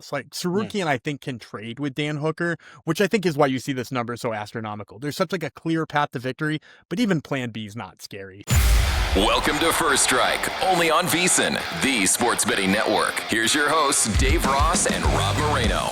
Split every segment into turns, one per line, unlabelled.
bus. Like
Yeah.
Tsarukyan, I think, can trade with Dan Hooker, which I think is why you see this number so astronomical. There's such like a clear path to victory, but even plan B is not scary.
Welcome to First Strike, only on VSiN, the sports betting network. Here's your hosts, Dave Ross and Rob Moreno.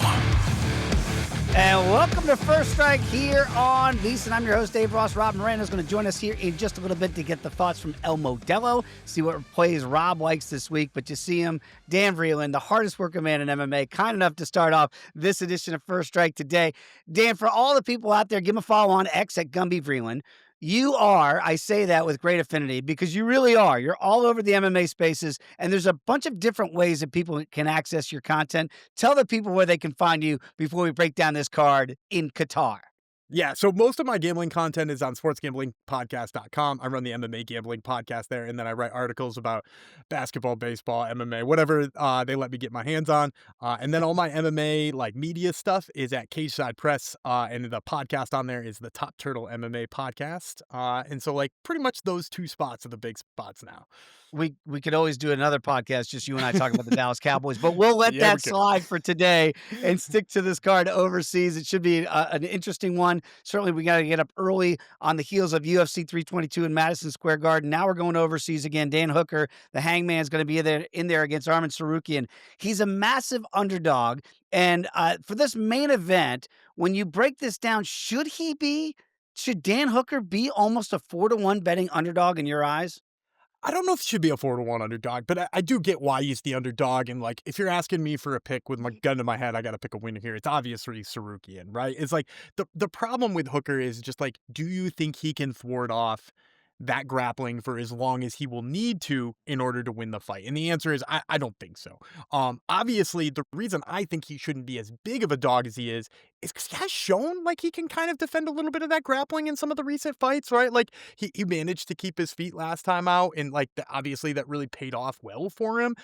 And welcome to First Strike here on VSiN. I'm your host, Dave Ross. Rob Moreno is going to join us here in just a little bit to get the thoughts from El Modelo, see what plays Rob likes this week. But you see him, Dan Vreeland, the hardest working man in MMA, kind enough to start off this edition of First Strike today. Dan, for all the people out there, give him a follow on X at Gumby Vreeland. You are, I say that with great affinity because you really are. You're all over the MMA spaces, and there's a bunch of different ways that people can access your content. Tell the people where they can find you before we break down this card in Qatar.
Yeah, so most of my gambling content is on sportsgamblingpodcast.com. I run the MMA gambling podcast there, and then I write articles about basketball, baseball, MMA, whatever they let me get my hands on. And then all my MMA like media stuff is at Cage Side Press, and the podcast on there is the Top Turtle MMA podcast. And so like pretty much those two spots are the big spots now.
We could always do another podcast, just you and I talking about the Dallas Cowboys, but we'll let
Yeah,
that slide for today and stick to this card overseas. It should be an interesting one. Certainly, we got to get up early on the heels of UFC 322 in Madison Square Garden. Now we're going overseas again. Dan Hooker, the hangman, is going to be in there against Arman Tsarukyan. He's a massive underdog. And for this main event, when you break this down, should Dan Hooker be almost a 4-1 betting underdog in your eyes?
I don't know if it should be a 4-1 underdog, but I do get why he's the underdog. And like, if you're asking me for a pick with my gun to my head, I got to pick a winner here. It's obviously Tsarukyan, right? It's like the problem with Hooker is just like, do you think he can thwart off that grappling for as long as he will need to in order to win the fight? And the answer is, I don't think so. Obviously, the reason I think he shouldn't be as big of a dog as he is because he has shown like he can kind of defend a little bit of that grappling in some of the recent fights, right? Like he managed to keep his feet last time out, and like obviously that really paid off well for him,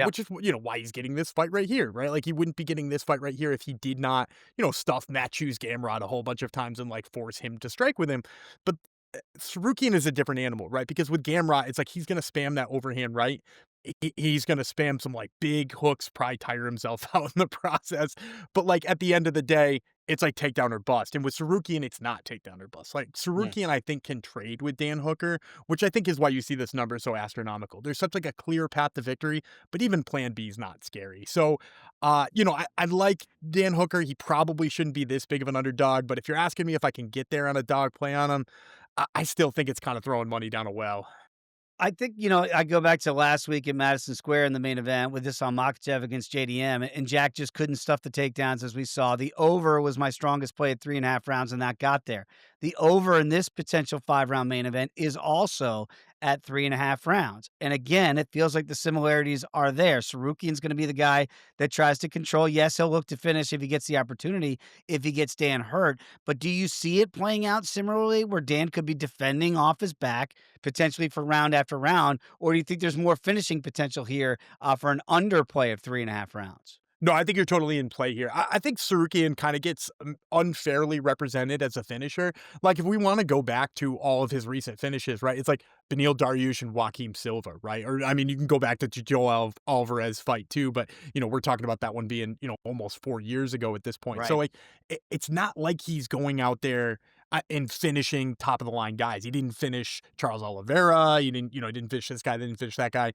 which is, why he's getting this fight right here, right? Like he wouldn't be getting this fight right here if he did not, stuff Matthew's Gamrot a whole bunch of times and like force him to strike with him. But Tsarukyan is a different animal, right? Because with Gamrot, it's like he's going to spam that overhand right. He's going to spam some like big hooks, probably tire himself out in the process. But like at the end of the day, it's like takedown or bust. And with Tsarukyan, it's not takedown or bust. Like Tsarukyan, I think, can trade with Dan Hooker, which I think is why you see this number so astronomical. There's such like a clear path to victory, but even plan B is not scary. So, I like Dan Hooker. He probably shouldn't be this big of an underdog, but if you're asking me if I can get there on a dog play on him, I still think it's kind of throwing money down a well.
I think, I go back to last week at Madison Square in the main event with this on Makhachev against JDM, and Jack just couldn't stuff the takedowns as we saw. The over was my strongest play at 3.5 rounds, and that got there. The over in this potential 5-round main event is also at 3.5 rounds. And again, it feels like the similarities are there. Tsarukyan's going to be the guy that tries to control. Yes, he'll look to finish if he gets the opportunity, if he gets Dan hurt. But do you see it playing out similarly where Dan could be defending off his back, potentially for round after round? Or do you think there's more finishing potential here for an underplay of 3.5 rounds?
No, I think you're totally in play here. I think Tsarukyan kind of gets unfairly represented as a finisher. Like if we want to go back to all of his recent finishes, right? It's like Beneil Dariush and Joaquim Silva, right? Or I mean, you can go back to Joel Alvarez fight too, but we're talking about that one being almost 4 years ago at this point.
Right.
So like, it's not like he's going out there and finishing top of the line guys. He didn't finish Charles Oliveira. He didn't finish this guy. Didn't finish that guy.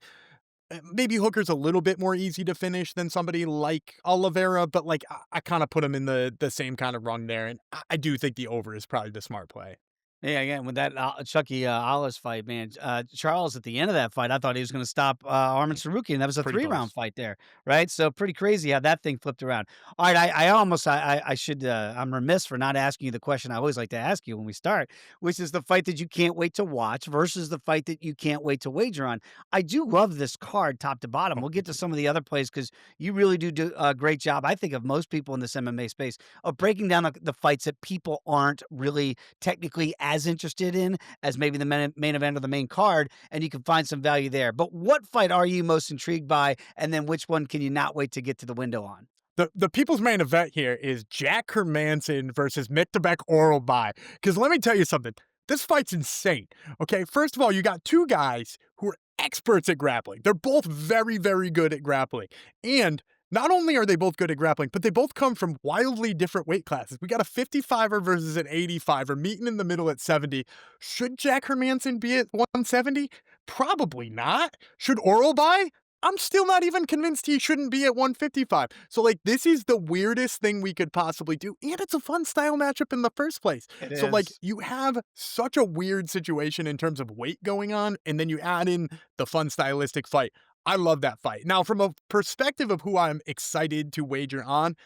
Maybe Hooker's a little bit more easy to finish than somebody like Oliveira, but like I kind of put him in the same kind of rung there, and I do think the over is probably the smart play.
Yeah, again, with that Chucky Alice fight, man, Charles at the end of that fight, I thought he was going to stop Arman Tsarukyan. That was a
Pretty
3-round
close.
fight there, right? So pretty crazy how that thing flipped around. All right, I should, I'm remiss for not asking you the question I always like to ask you when we start, which is the fight that you can't wait to watch versus the fight that you can't wait to wager on. I do love this card top to bottom. We'll get to some of the other plays because you really do a great job, I think, of most people in this MMA space of breaking down the fights that people aren't really technically as interested in as maybe the main event or the main card, and you can find some value there. But what fight are you most intrigued by, and then which one can you not wait to get to the window on?
The people's main event here is Jack Hermanson versus Miktebek Oralbai. Because let me tell you something. This fight's insane. Okay, first of all, you got two guys who are experts at grappling. They're both very, very good at grappling. And not only are they both good at grappling, but they both come from wildly different weight classes. We got a 55er versus an 85er meeting in the middle at 70. Should Jack Hermanson be at 170? Probably not. Should Orolbai? I'm still not even convinced he shouldn't be at 155. So, like, this is the weirdest thing we could possibly do. And it's a fun style matchup in the first place.
It
So, like,
is.
you have such a weird situation in terms of weight going on, and then you add in the fun stylistic fight. I love that fight. Now, from a perspective of who I'm excited to wager on,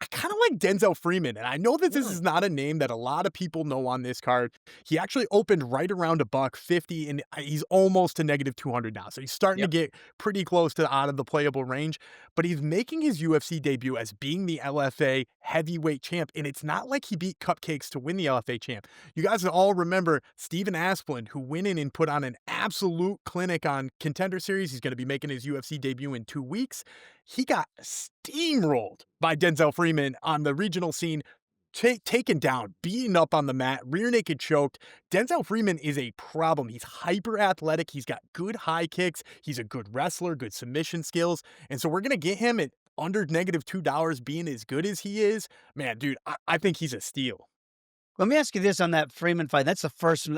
I kind of like Denzel Freeman, and I know that this is
Really?
not a name that a lot of people know on this card. He actually opened right around a buck 50, and he's almost to negative 200 now. So he's starting to
Yep.
get pretty close to out of the playable range. But he's making his UFC debut as being the LFA heavyweight champ, and it's not like he beat cupcakes to win the LFA champ. You guys all remember Steven Asplund, who went in and put on an absolute clinic on Contender Series. He's going to be making his UFC debut in 2 weeks. He got steamrolled by Denzel Freeman on the regional scene, taken down, beaten up on the mat, rear naked choked. Denzel Freeman is a problem. He's hyper athletic. He's got good high kicks. He's a good wrestler, good submission skills. And so we're going to get him at under negative $2 being as good as he is. Man, dude, I think he's a steal.
Let me ask you this on that Freeman fight. That's the first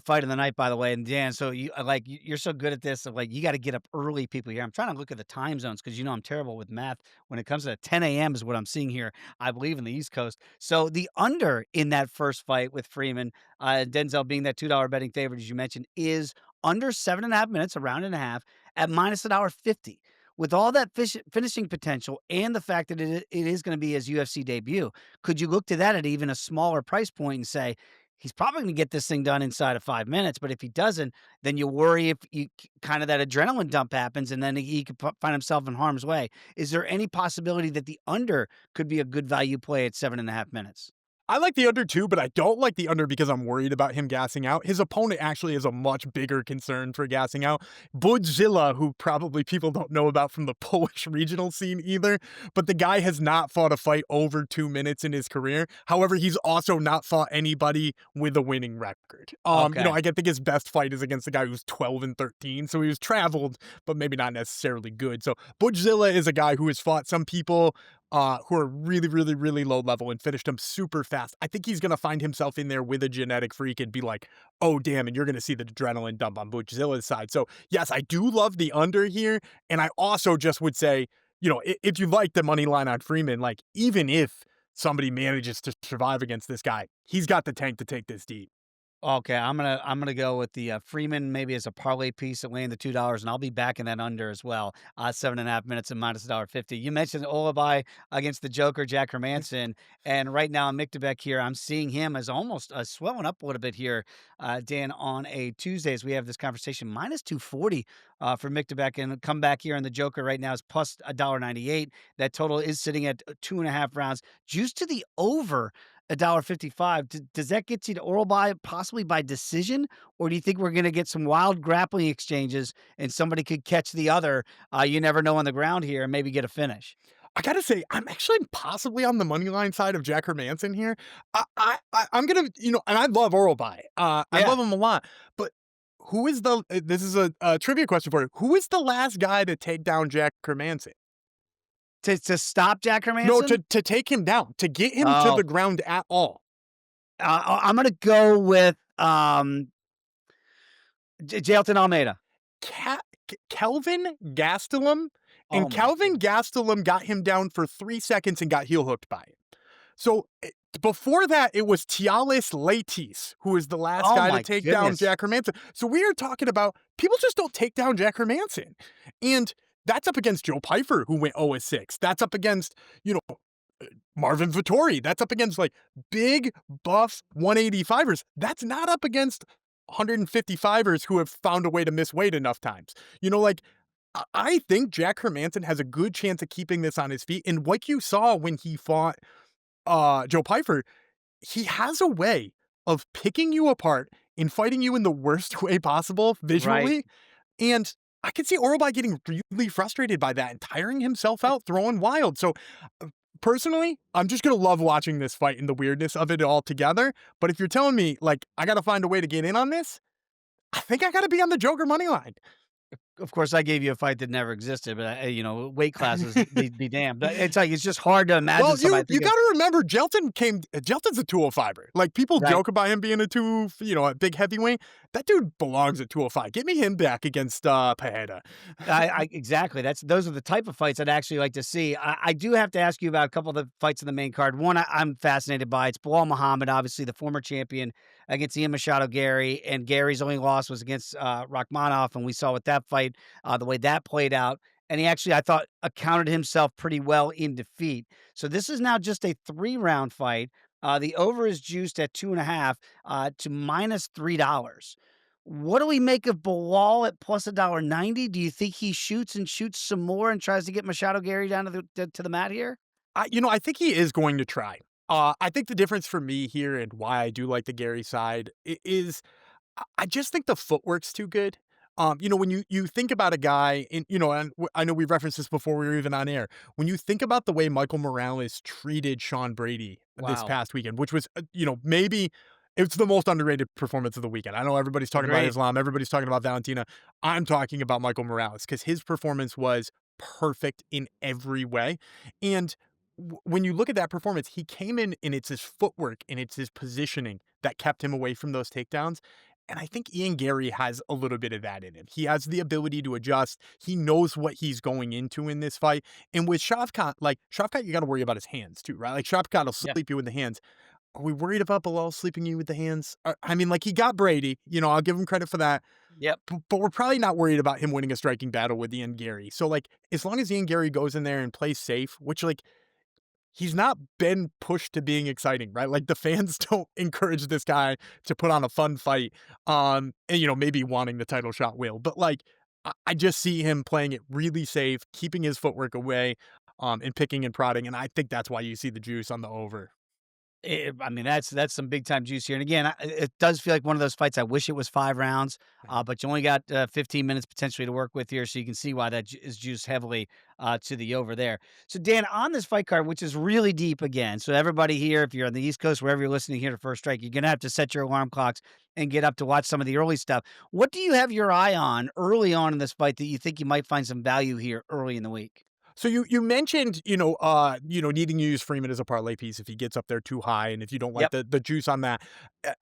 fight of the night, by the way. And Dan, so you're so good at this. Like you got to get up early, people here. I'm trying to look at the time zones because I'm terrible with math. When it comes to 10 a.m. is what I'm seeing here. I believe in the East Coast. So the under in that first fight with Freeman, Denzel being that $2 betting favorite as you mentioned, is under 7.5 minutes, a round and a half, at minus $1.50. With all that finishing potential and the fact that it is going to be his UFC debut, could you look to that at even a smaller price point and say, he's probably gonna get this thing done inside of 5 minutes, but if he doesn't, then you worry if you kind of that adrenaline dump happens and then he could find himself in harm's way. Is there any possibility that the under could be a good value play at 7.5 minutes?
I like the under too, but I don't like the under because I'm worried about him gassing out. His opponent actually is a much bigger concern for gassing out. Budzilla, who probably people don't know about from the Polish regional scene either, but the guy has not fought a fight over 2 minutes in his career. However, he's also not fought anybody with a winning record.
Okay.
I think his best fight is against the guy who's 12-13, so he was traveled, but maybe not necessarily good. So Budzilla is a guy who has fought some people who are really, really, really low level and finished him super fast. I think he's going to find himself in there with a genetic freak and be like, oh, damn, and you're going to see the adrenaline dump on Budzilla's side. So, yes, I do love the under here. And I also just would say, if you like the money line on Freeman, like, even if somebody manages to survive against this guy, he's got the tank to take this deep.
Okay, I'm gonna go with the Freeman maybe as a parlay piece at laying the $2, and I'll be back in that under as well. 7.5 minutes and minus $1.50. You mentioned Olabai against the Joker, Jack Hermanson, and right now Mick Debeck here. I'm seeing him as almost swelling up a little bit here, Dan, on a Tuesday as we have this conversation. Minus 240 for Mick Debeck, and come back here on the Joker right now is plus $1.98. That total is sitting at 2.5 rounds. Juice to the over $1.55. Does that get you to oral by possibly by decision, or do you think we're going to get some wild grappling exchanges and somebody could catch the other? You never know on the ground here and maybe get a finish.
I gotta say, I'm actually possibly on the money line side of Jack Hermanson here. I'm gonna, and I love Oralby. I
Yeah,
love him a lot. But who is the? This is a trivia question for you. Who is the last guy to take down Jack Hermanson?
to stop Jack
No,
Hermanson.
to take him down, to get him to
Oh,
the ground at all.
I'm going to go with Jailton Almeida.
Ca- Kelvin Gastelum,
Oh
and
my
Kelvin
goodness.
Gastelum got him down for 3 seconds and got heel hooked by it. So before that, it was Tialis Leitis, who was the last
Oh
guy to
my
take down
goodness.
Jack Hermanson. So we are talking about people just don't take down Jack Hermanson. And that's up against Joe Pyfer, who went 0-6. That's up against, Marvin Vittori. That's up against like big buff 185ers. That's not up against 155ers who have found a way to miss weight enough times. I think Jack Hermanson has a good chance of keeping this on his feet. And like you saw when he fought Joe Pyfer, he has a way of picking you apart and fighting you in the worst way possible
Right.
visually. And I could see Oralby getting really frustrated by that and tiring himself out, throwing wild. So personally, I'm just going to love watching this fight and the weirdness of it all together. But if you're telling me, like, I got to find a way to get in on this, I think I got to be on the Joker money line.
Of course, I gave you a fight that never existed, but, weight classes be damned. It's like it's just hard to imagine
Well,
somebody
you
thinking
got to remember, Jelton's a 205er. Like, people
right.
joke about him being a big heavyweight. That dude belongs at 205. Get me him back against Pereira.
Exactly. Those are the type of fights I'd actually like to see. I do have to ask you about a couple of the fights in the main card. One I'm fascinated by. It's Bilal Muhammad, obviously the former champion, against Ian Machado Gary, and Gary's only loss was against Rachmanov, and we saw with that fight the way that played out. And he actually, I thought, accounted himself pretty well in defeat. So this is now just a 3-round fight. The over is juiced at 2.5 to minus $3. What do we make of Bilal at plus $1.90? Do you think he shoots some more and tries to get Machado Gary down to the mat here?
I think he is going to try. I think the difference for me here and why I do like the Gary side is I just think the footwork's too good. When you think about a guy and I know we've referenced this before we were even on air. When you think about the way Michael Morales treated Sean Brady this
Wow.
past weekend, which was, maybe it's the most underrated performance of the weekend. I know everybody's talking about
Agreed.
Islam, everybody's talking about Valentina. I'm talking about Michael Morales because his performance was perfect in every way. And when you look at that performance, he came in and it's his footwork and it's his positioning that kept him away from those takedowns. And I think Ian Gary has a little bit of that in him. He has the ability to adjust. He knows what he's going into in this fight. And with Shavkat, you got to worry about his hands too, right? Like, Shavkat will
Yeah.
sleep you with the hands. Are we worried about Bilal sleeping you with the hands? I mean, like, he got Brady. I'll give him credit for that.
Yep.
But we're probably not worried about him winning a striking battle with Ian Gary. So, like, as long as Ian Gary goes in there and plays safe, which, like, he's not been pushed to being exciting, right? Like, the fans don't encourage this guy to put on a fun fight, and, maybe wanting the title shot will. But, like, I just see him playing it really safe, keeping his footwork away, and picking and prodding, and I think that's why you see the juice on the over.
I mean, that's some big time juice here. And again, it does feel like one of those fights. I wish it was 5 rounds, but you only got 15 minutes potentially to work with here, so you can see why that is juiced heavily to the over there. So, Dan, on this fight card, which is really deep again, so everybody here, if you're on the East Coast, wherever you're listening here to First Strike, you're gonna have to set your alarm clocks and get up to watch some of the early stuff. What do you have your eye on early on in this fight that you think you might find some value here early in the week?
So you mentioned, needing to use Freeman as a parlay piece if he gets up there too high, and if you don't like
Yep.
the juice on that.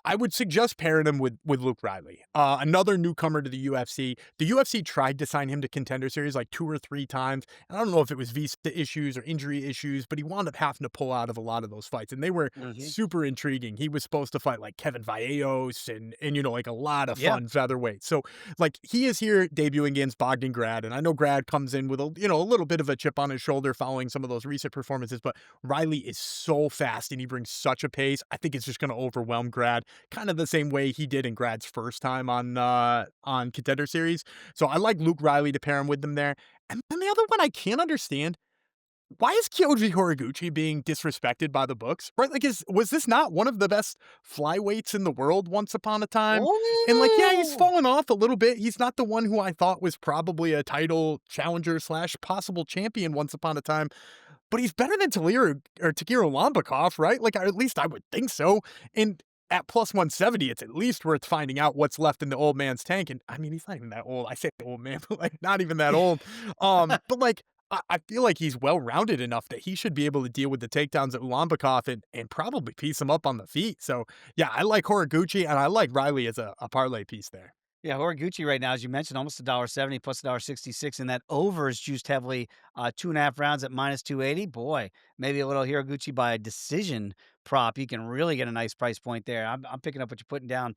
I would suggest pairing him with Luke Riley, another newcomer to the UFC. The UFC tried to sign him to Contender Series like 2 or 3 times. And I don't know if it was visa issues or injury issues, but he wound up having to pull out of a lot of those fights, and they were
Hmm.
super intriguing. He was supposed to fight like Kevin Vallejos and like a lot of
Yeah.
fun featherweights. So, like, he is here debuting against Bogdan Grad, and I know Grad comes in with a little bit of a chip on his shoulder following some of those recent performances, but Riley is so fast and he brings such a pace. I think it's just going to overwhelm Grad, kind of the same way he did in Grad's first time on Contender Series. So I like Luke Riley to pair him with them there. And then the other one I can't understand. Why is Kyoji Horiguchi being disrespected by the books? Right? Like, was this not one of the best flyweights in the world once upon a time? And, like, yeah, he's
Oh,
fallen off a little bit. He's not the one who I thought was probably a title challenger / possible champion once upon a time. But he's better than Talir or Takeru Lambakov, right? Like, at least I would think so. And at plus 170, it's at least worth finding out what's left in the old man's tank. And I mean, he's not even that old. I say old man, but, like, not even that old. But, like, I feel like he's well-rounded enough that he should be able to deal with the takedowns at Ulambakov and probably piece him up on the feet. So, yeah, I like Horiguchi, and I like Riley as a parlay piece there.
yeah, Horiguchi right now, as you mentioned, almost $1.70 plus $1.66, and that over is juiced heavily, 2.5 rounds at minus 280. Boy, maybe a little Horiguchi by a decision prop. You can really get a nice price point there. I'm picking up what you're putting down.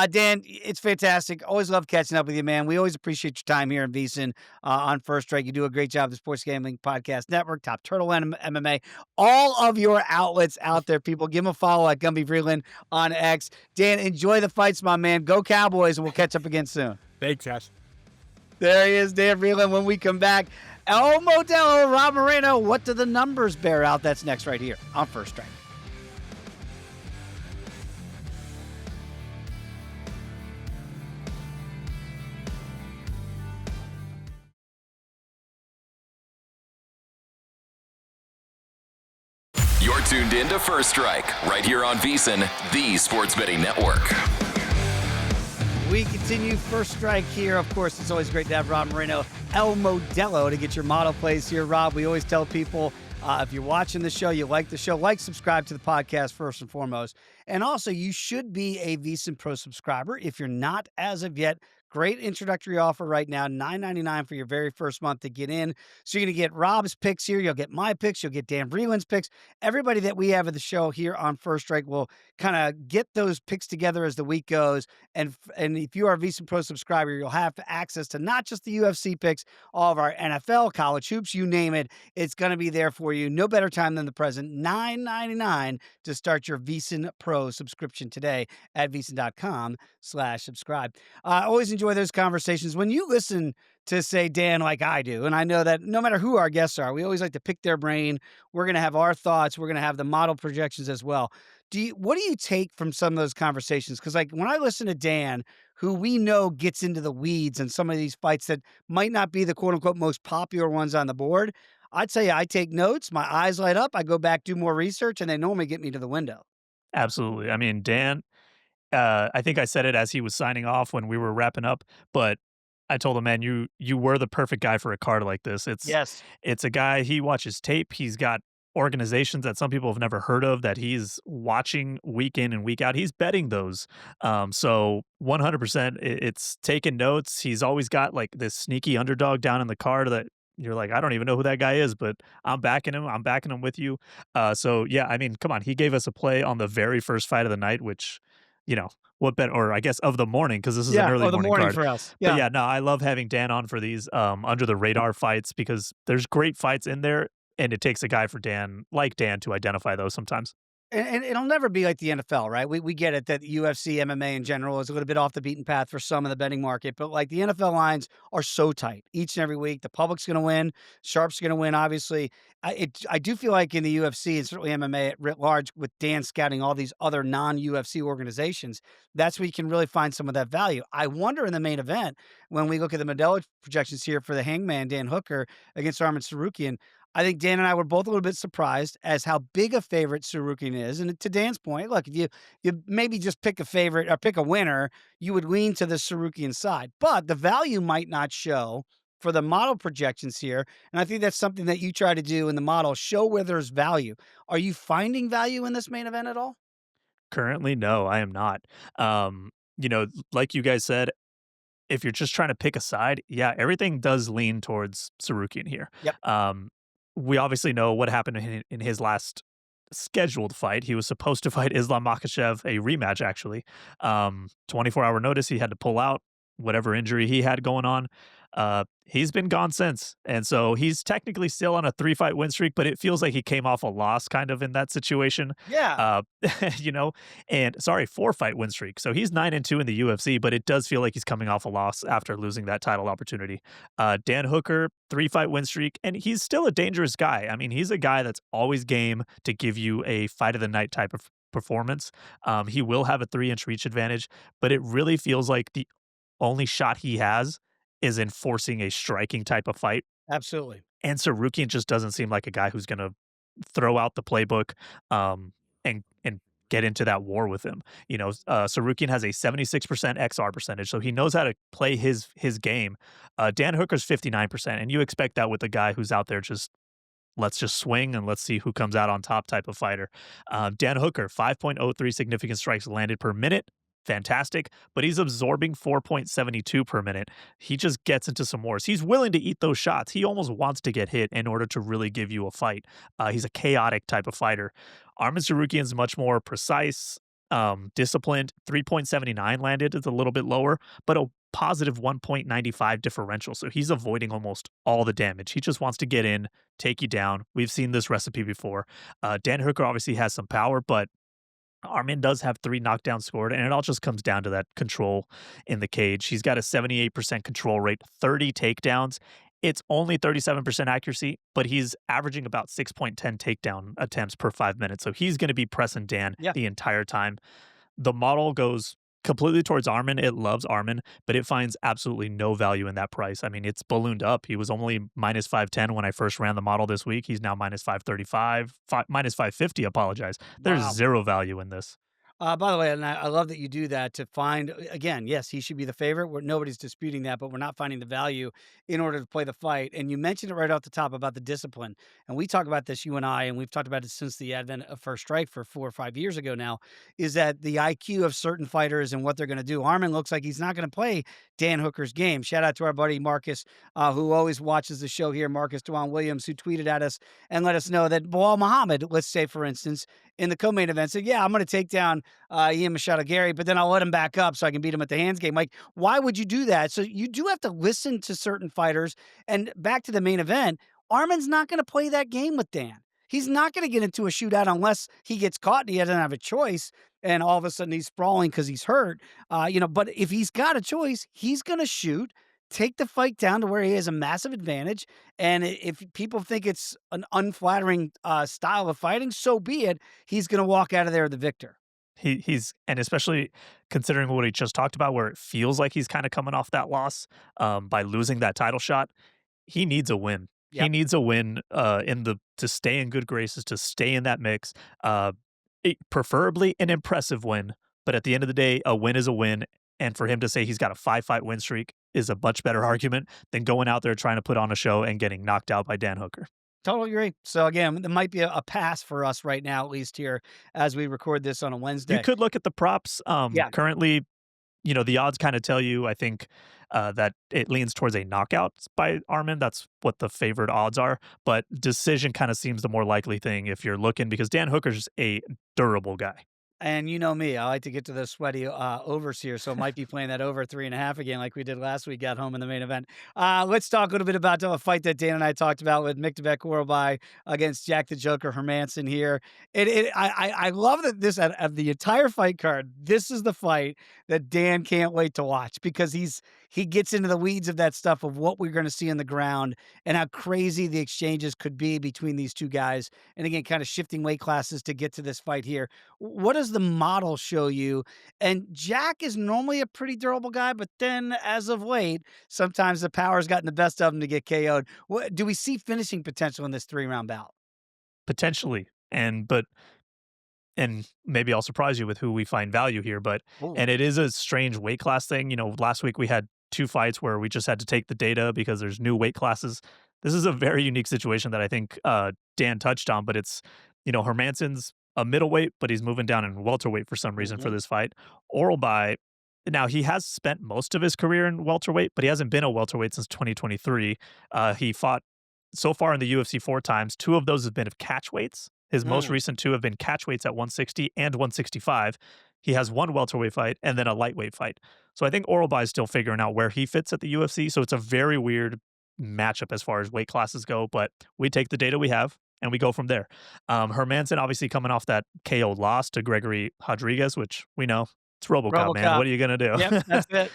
Dan, it's fantastic. Always love catching up with you, man. We always appreciate your time here in VSiN on First Strike. You do a great job. The Sports Gambling Podcast Network, Top Turtle MMA, all of your outlets out there. People, give him a follow at Gumby Vreeland on X. Dan, enjoy the fights, my man. Go Cowboys, and we'll catch up again soon.
Thanks, Ash.
There he is, Dan Vreeland. When we come back, El Modelo, Rob Moreno, what do the numbers bear out? That's next right here on First Strike.
You're tuned in to First Strike, right here on VSiN, the Sports Betting Network.
We continue First Strike here. Of course, it's always great to have Rob Moreno, El Modelo, to get your model plays here. Rob, we always tell people, if you're watching the show, you like the show, subscribe to the podcast first and foremost. And also, you should be a VSiN Pro subscriber. If you're not as of yet, great introductory offer right now, $9.99 for your very first month to get in. So you're going to get Rob's picks here. You'll get my picks. You'll get Dan Vreeland's picks. Everybody that we have at the show here on First Strike will kind of get those picks together as the week goes. And if you are a VSiN Pro subscriber, you'll have access to not just the UFC picks, all of our NFL, college hoops, you name it. It's going to be there for you. No better time than the present. $9.99 to start your VSiN Pro subscription today at VSiN.com/subscribe. I always enjoy those conversations when you listen to, say, Dan, like I do. And I know that no matter who our guests are, we always like to pick their brain. We're going to have our thoughts. We're going to have the model projections as well. What do you take from some of those conversations? Because like when I listen to Dan, who we know gets into the weeds and some of these fights that might not be the quote unquote most popular ones on the board, I'd say I take notes, my eyes light up, I go back, do more research, and they normally get me to the window.
Absolutely. I mean, Dan, I think I said it as he was signing off when we were wrapping up, but I told him, man, you were the perfect guy for a card like this.
Yes.
It's a guy, he watches tape. He's got organizations that some people have never heard of that he's watching week in and week out. He's betting those. So 100% it's taking notes. He's always got like this sneaky underdog down in the card that you're like, I don't even know who that guy is, but I'm backing him. I'm backing him with you. So yeah, I mean, come on. He gave us a play on the very first fight of the night, which, you know, what bet, or I guess of the morning, because this is an early
the
morning
morning
card.
for us.
But yeah, no, I love having Dan on for these under the radar fights because there's great fights in there, and it takes a guy for Dan, like Dan, to identify those sometimes.
And it'll never be like the NFL, right? We get it that UFC, MMA in general is a little bit off the beaten path for some in the betting market, but like the NFL lines are so tight each and every week. The public's going to win, sharps going to win. Obviously, I do feel like in the UFC and certainly MMA at writ large, with Dan scouting all these other non-UFC organizations, that's where you can really find some of that value. I wonder in the main event when we look at the Modelo projections here for the Hangman Dan Hooker against Arman Tsarukyan. I think Dan and I were both a little bit surprised as how big a favorite Tsarukyan is. And to Dan's point, look, if you maybe just pick a favorite or pick a winner, you would lean to the Tsarukyan side. But the value might not show for the model projections here. And I think that's something that you try to do in the model, show where there's value. Are you finding value in this main event at all?
Currently, no, I am not. You know, like you guys said, if you're just trying to pick a side, yeah, everything does lean towards Tsarukyan here.
Yep.
We obviously know what happened in his last scheduled fight. He was supposed to fight Islam Makhachev, a rematch, actually. 24-hour notice, he had to pull out whatever injury he had going on. He's been gone since. And so he's technically still on a 3-fight win streak, but it feels like he came off a loss kind of in that situation.
Yeah.
You know, and sorry, 4-fight win streak. So he's 9-2 in the UFC, but it does feel like he's coming off a loss after losing that title opportunity. Dan Hooker, 3-fight win streak, and he's still a dangerous guy. I mean, he's a guy that's always game to give you a fight of the night type of performance. He will have a 3-inch reach advantage, but it really feels like the only shot he has is in forcing a striking type of fight.
Absolutely.
And Tsarukyan just doesn't seem like a guy who's going to throw out the playbook and get into that war with him. You know, Tsarukyan has a 76% XR percentage, so he knows how to play his game. Dan Hooker's 59%, and you expect that with a guy who's out there just let's just swing and let's see who comes out on top type of fighter. Dan Hooker, 5.03 significant strikes landed per minute. Fantastic, but he's absorbing 4.72 per minute. He just gets into some wars. He's willing to eat those shots. He almost wants to get hit in order to really give you a fight. He's a chaotic type of fighter. Arman Tsarukyan's much more precise, disciplined. 3.79 landed is a little bit lower, but a positive 1.95 differential. So he's avoiding almost all the damage. He just wants to get in, take you down. We've seen this recipe before. Dan Hooker obviously has some power, but Arman does have 3 knockdowns scored, and it all just comes down to that control in the cage. He's got a 78% control rate, 30 takedowns. It's only 37% accuracy, but he's averaging about 6.10 takedown attempts per 5 minutes. So he's going to be pressing Dan the entire time. The model goes completely towards Arman. It loves Arman, but it finds absolutely no value in that price. I mean, it's ballooned up. He was only minus 510 when I first ran the model this week. He's now minus 535, minus 550, apologize. There's zero value in this.
By the way, and I love that you do that to find again. Yes, he should be the favorite. Nobody's disputing that, but we're not finding the value in order to play the fight. And you mentioned it right off the top about the discipline, and we talk about this, you and I, and we've talked about it since the advent of First Strike for 4 or 5 years ago now. Is that the IQ of certain fighters and what they're going to do? Arman looks like he's not going to play Dan Hooker's game. Shout out to our buddy Marcus, who always watches the show here, Marcus Dewan Williams, who tweeted at us and let us know that Bilal Muhammad, let's say for instance, in the co-main event, said, "Yeah, I'm going to take down Ian Machado Gary, but then I'll let him back up so I can beat him at the hands game." Like, why would you do that? So you do have to listen to certain fighters. And back to the main event, Armin's not going to play that game with Dan. He's not going to get into a shootout unless he gets caught and he doesn't have a choice. And all of a sudden he's sprawling because he's hurt. But if he's got a choice, he's going to shoot, take the fight down to where he has a massive advantage. And if people think it's an unflattering style of fighting, so be it. He's going to walk out of there the victor.
He's and especially considering what he just talked about, where it feels like he's kind of coming off that loss by losing that title shot. He needs a win. He
Yep.
needs a win to stay in good graces, to stay in that mix. Preferably an impressive win, but at the end of the day, a win is a win. And for him to say he's got a 5-fight win streak is a much better argument than going out there trying to put on a show and getting knocked out by Dan Hooker.
Totally agree. So again, there might be a pass for us right now, at least here as we record this on a
You
Wednesday.
could look at the props.
Yeah.
Currently, the odds kind of tell you, I think, that it leans towards a knockout by Armin. That's what the favored odds are. But decision kind of seems the more likely thing if you're looking, because Dan Hooker's a durable guy.
And you know me, I like to get to those sweaty overs here, so might be playing that over 3.5 again, like we did last week. Got home in the main event. Let's talk a little bit about the fight that Dan and I talked about with Miktabek Orabai against Jack the Joker Hermanson here. I love that this of the entire fight card. This is the fight that Dan can't wait to watch because he gets into the weeds of that stuff of what we're going to see on the ground and how crazy the exchanges could be between these two guys. And again, kind of shifting weight classes to get to this fight here. What does the model show you? And Jack is normally a pretty durable guy, but then as of late, sometimes the power's gotten the best of him to get KO'd. Do we see finishing potential in this 3-round bout?
Potentially. And maybe I'll surprise you with who we find value here, but
Ooh.
and it is a strange weight class thing. Last week we had 2 fights where we just had to take the data because there's new weight classes. This is a very unique situation that I think Dan touched on, but it's, Hermanson's a middleweight, but he's moving down in welterweight for some reason for this fight. Oralby, now he has spent most of his career in welterweight, but he hasn't been a welterweight since 2023. He fought so far in the UFC 4 times. 2 of those have been of catch weights. His most recent 2 have been catch weights at 160 and 165. He has 1 welterweight fight and then a lightweight fight. So I think Oralby is still figuring out where he fits at the UFC. So it's a very weird matchup as far as weight classes go, but we take the data we have and we go from there. Hermanson obviously coming off that KO loss to Gregory Rodriguez, which we know it's RoboCop, man. What are you gonna do?
Yep, that's it.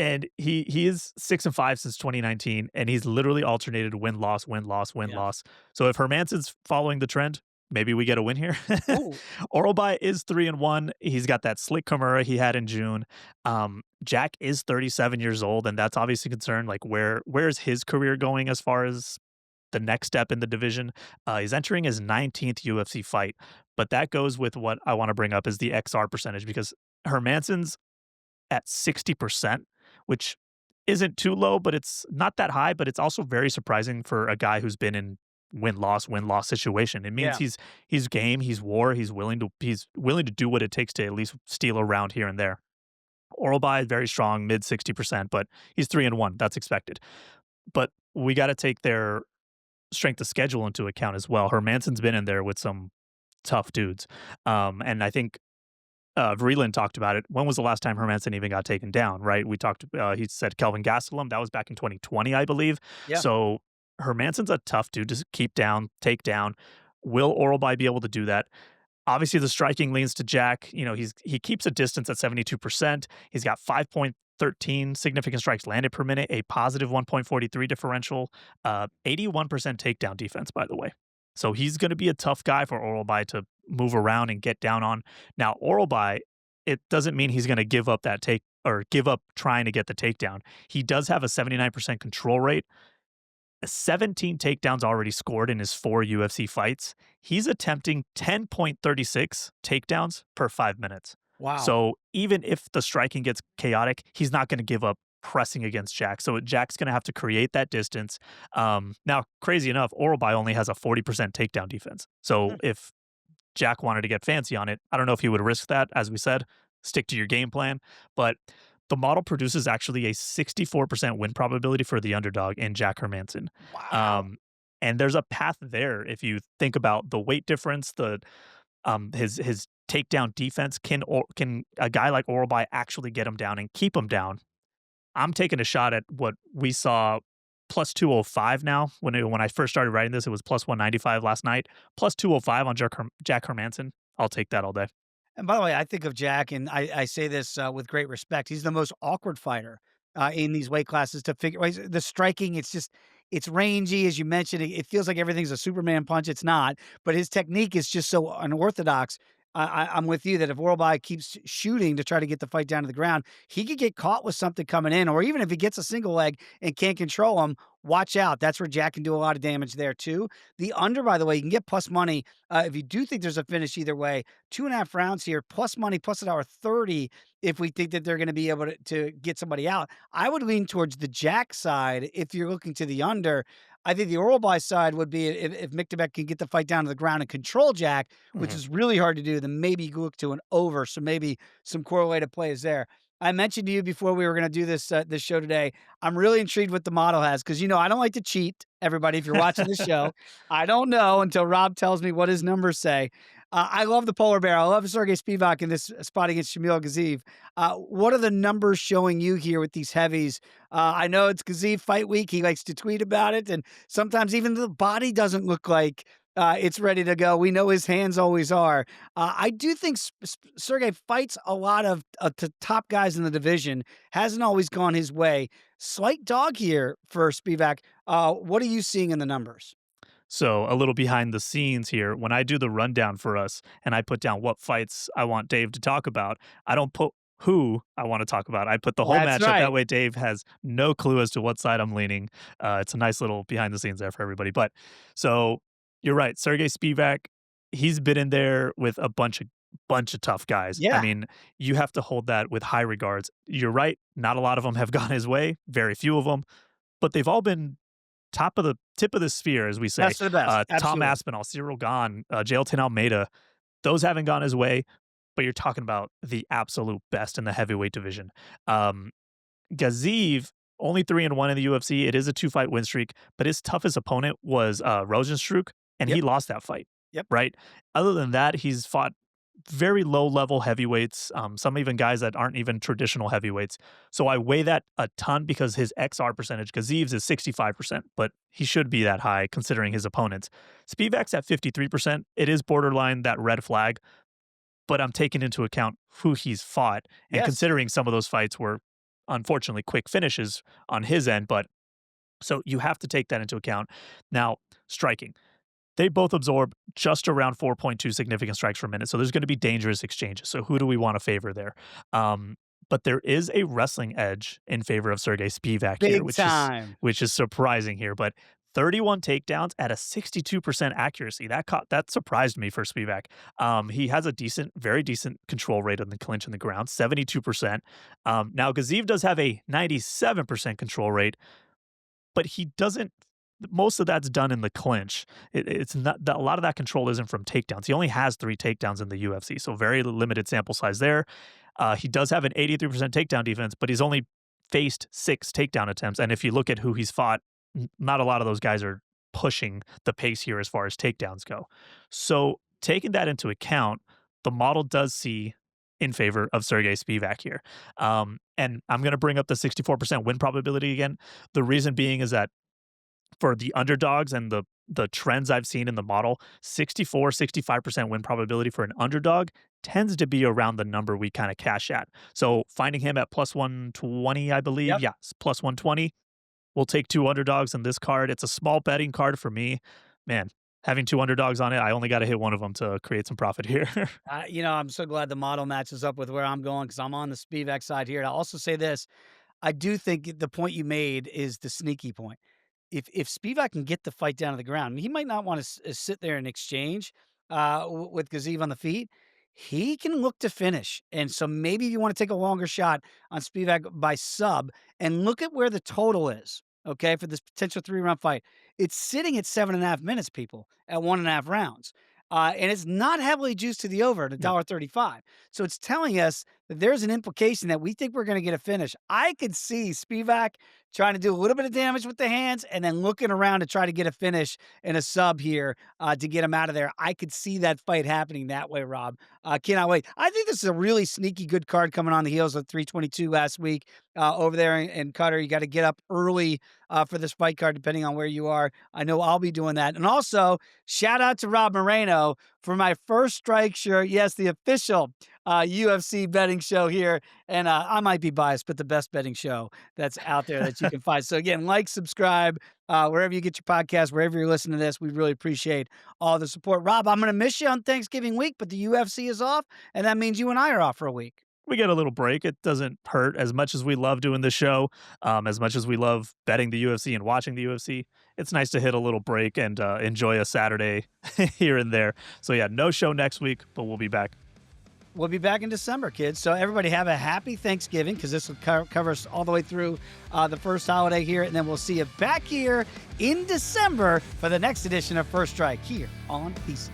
And he is 6-5 since 2019, and he's literally alternated win loss, win loss, win
Yeah.
loss. So if Hermanson's following the trend, maybe we get a win here.
Ooh.
Oralby is 3-1. He's got that slick Kimura he had in June. Jack is 37 years old, and that's obviously a concern. Like where's his career going as far as the next step in the division? He's entering his 19th UFC fight, but that goes with what I want to bring up is the XR percentage because Hermanson's at 60%, which isn't too low, but it's not that high, but it's also very surprising for a guy who's been in win-loss situation. It means
Yeah.
he's game, he's war, he's willing to do what it takes to at least steal a round here and there. Oralby is very strong, mid 60%, but he's 3-1. That's expected. But we got to take their strength of schedule into account as well. Hermanson's been in there with some tough dudes. And I think Vreeland talked about it. When was the last time Hermanson even got taken down, right? He said Kelvin Gastelum. That was back in 2020, I believe.
Yeah.
So Hermanson's a tough dude to keep down, take down. Will Oralby be able to do that? Obviously, the striking leans to Jack. He keeps a distance at 72%. He's got 5.13 significant strikes landed per minute, a positive 1.43 differential, 81% takedown defense, by the way. So he's going to be a tough guy for Oralby to move around and get down on. Now, Oralby, it doesn't mean he's going to give up give up trying to get the takedown. He does have a 79% control rate. 17 takedowns already scored in his 4 UFC fights. He's attempting 10.36 takedowns per 5 minutes.
Wow.
So even if the striking gets chaotic, he's not going to give up pressing against Jack. So Jack's going to have to create that distance. Now, crazy enough, Oralby only has a 40% takedown defense. So if Jack wanted to get fancy on it, I don't know if he would risk that. As we said, stick to your game plan. But the model produces actually a 64% win probability for the underdog in Jack Hermanson.
Wow.
And there's a path there if you think about the weight difference, his takedown defense. Can a guy like Oralby actually get him down and keep him down? I'm taking a shot at what we saw plus 205 now. When I first started writing this, it was plus 195 last night. Plus 205 on Jack Hermanson. I'll take that all day.
And by the way, I think of Jack, and I say this with great respect. He's the most awkward fighter in these weight classes to figure. The striking, it's rangy, as you mentioned. It feels like everything's a Superman punch. It's not, but his technique is just so unorthodox. I'm with you that if Oralby keeps shooting to try to get the fight down to the ground, he could get caught with something coming in, or even if he gets a single leg and can't control him, watch out. That's where Jack can do a lot of damage there too. The under, by the way, you can get plus money if you do think there's a finish either way. 2.5 rounds here, plus money, plus $1.30 if we think that they're going to be able to get somebody out. I would lean towards the Jack side if you're looking to the under. I think the Oralby side would be if Mikdebek can get the fight down to the ground and control Jack, which is really hard to do, then maybe you look to an over. So maybe some correlated plays there. I mentioned to you before we were going to do this show today. I'm really intrigued what the model has because I don't like to cheat. Everybody, if you're watching the show, I don't know until Rob tells me what his numbers say. I love the polar bear. I love Sergey Spivak in this spot against Shamil Gaziv. What are the numbers showing you here with these heavies? I know it's Gaziv fight week. He likes to tweet about it, and sometimes even the body doesn't look like it's ready to go. We know his hands always are. I do think Sergey fights a lot of top guys in the division. Hasn't always gone his way. Slight dog here for Spivak. What are you seeing in the numbers?
So a little behind the scenes here. When I do the rundown for us and I put down what fights I want Dave to talk about, I don't put who I want to talk about. I put the whole
That's
matchup.
right.
That way Dave has no clue as to what side I'm leaning. It's a nice little behind the scenes there for everybody. But so you're right. Sergey Spivak, he's been in there with a bunch of tough guys.
Yeah.
I mean, you have to hold that with high regards. You're right. Not a lot of them have gone his way. Very few of them. But they've all been tip of the sphere, as we say.
Best of the best.
Tom
Absolutely.
Aspinall, Cyril Gahn, Jailton Almeida, those haven't gone his way, but you're talking about the absolute best in the heavyweight division. Gaziv, only 3-1 in the UFC. It is a 2-fight win streak, but his toughest opponent was Rosenstruck, and he lost that fight.
Yep.
Right? Other than that, he's fought very low-level heavyweights, some even guys that aren't even traditional heavyweights. So I weigh that a ton because his XR percentage, Gaziv's is 65%, but he should be that high considering his opponents. Spivak's at 53%. It is borderline that red flag, but I'm taking into account who he's fought and considering some of those fights were unfortunately quick finishes on his end, but so you have to take that into account. Now, striking. They both absorb just around 4.2 significant strikes per minute. So there's going to be dangerous exchanges. So who do we want to favor there? But there is a wrestling edge in favor of Sergey Spivak here, which is surprising here. But 31 takedowns at a 62% accuracy. That surprised me for Spivak. He has a very decent control rate on the clinch and the ground, 72%. Now Gaziv does have a 97% control rate, but he doesn't. Most of that's done in the clinch. It's not a lot of that control isn't from takedowns. He only has 3 takedowns in the UFC, so very limited sample size there. He does have an 83% takedown defense, but he's only faced 6 takedown attempts. And if you look at who he's fought, not a lot of those guys are pushing the pace here as far as takedowns go. So taking that into account, the model does see in favor of Sergey Spivak here. And I'm going to bring up the 64% win probability again. The reason being is that for the underdogs and the trends I've seen in the model, 65% win probability for an underdog tends to be around the number we kind of cash at. So finding him at plus 120, I believe.
Yep.
Yeah, plus 120. We'll take 2 underdogs in this card. It's a small betting card for me. Man, having 2 underdogs on it, I only got to hit one of them to create some profit here.
I'm so glad the model matches up with where I'm going because I'm on the Spivak side here. And I'll also say this. I do think the point you made is the sneaky point. if Spivak can get the fight down to the ground, he might not want to sit there and exchange with Gaziv on the feet. He can look to finish. And so maybe you want to take a longer shot on Spivak by sub and look at where the total is, okay, for this potential 3-round fight. It's sitting at 7.5 minutes, people, at 1.5 rounds. And it's not heavily juiced to the over at $1.35. So it's telling us that there's an implication that we think we're going to get a finish. I could see Spivak trying to do a little bit of damage with the hands and then looking around to try to get a finish in a sub here to get him out of there. I could see that fight happening that way, Rob. Cannot wait. I think this is a really sneaky good card coming on the heels of 322 last week over there in Qatar. You got to get up early for this fight card, depending on where you are. I know I'll be doing that. And also, shout out to Rob Moreno for my First Strike shirt. Yes, the official UFC betting show here. And I might be biased, but the best betting show that's out there that you can find. So again, like, subscribe, wherever you get your podcast, wherever you're listening to this. We really appreciate all the support. Rob, I'm going to miss you on Thanksgiving week, but the UFC is off, and that means you and I are off for a week.
We get a little break. It doesn't hurt. As much as we love doing the show, as much as we love betting the UFC and watching the UFC, it's nice to hit a little break and enjoy a Saturday here and there. So yeah, no show next week, but we'll be back.
We'll be back in December, kids. So everybody have a happy Thanksgiving, because this will cover us all the way through the first holiday here. And then we'll see you back here in December for the next edition of First Strike here on VSiN.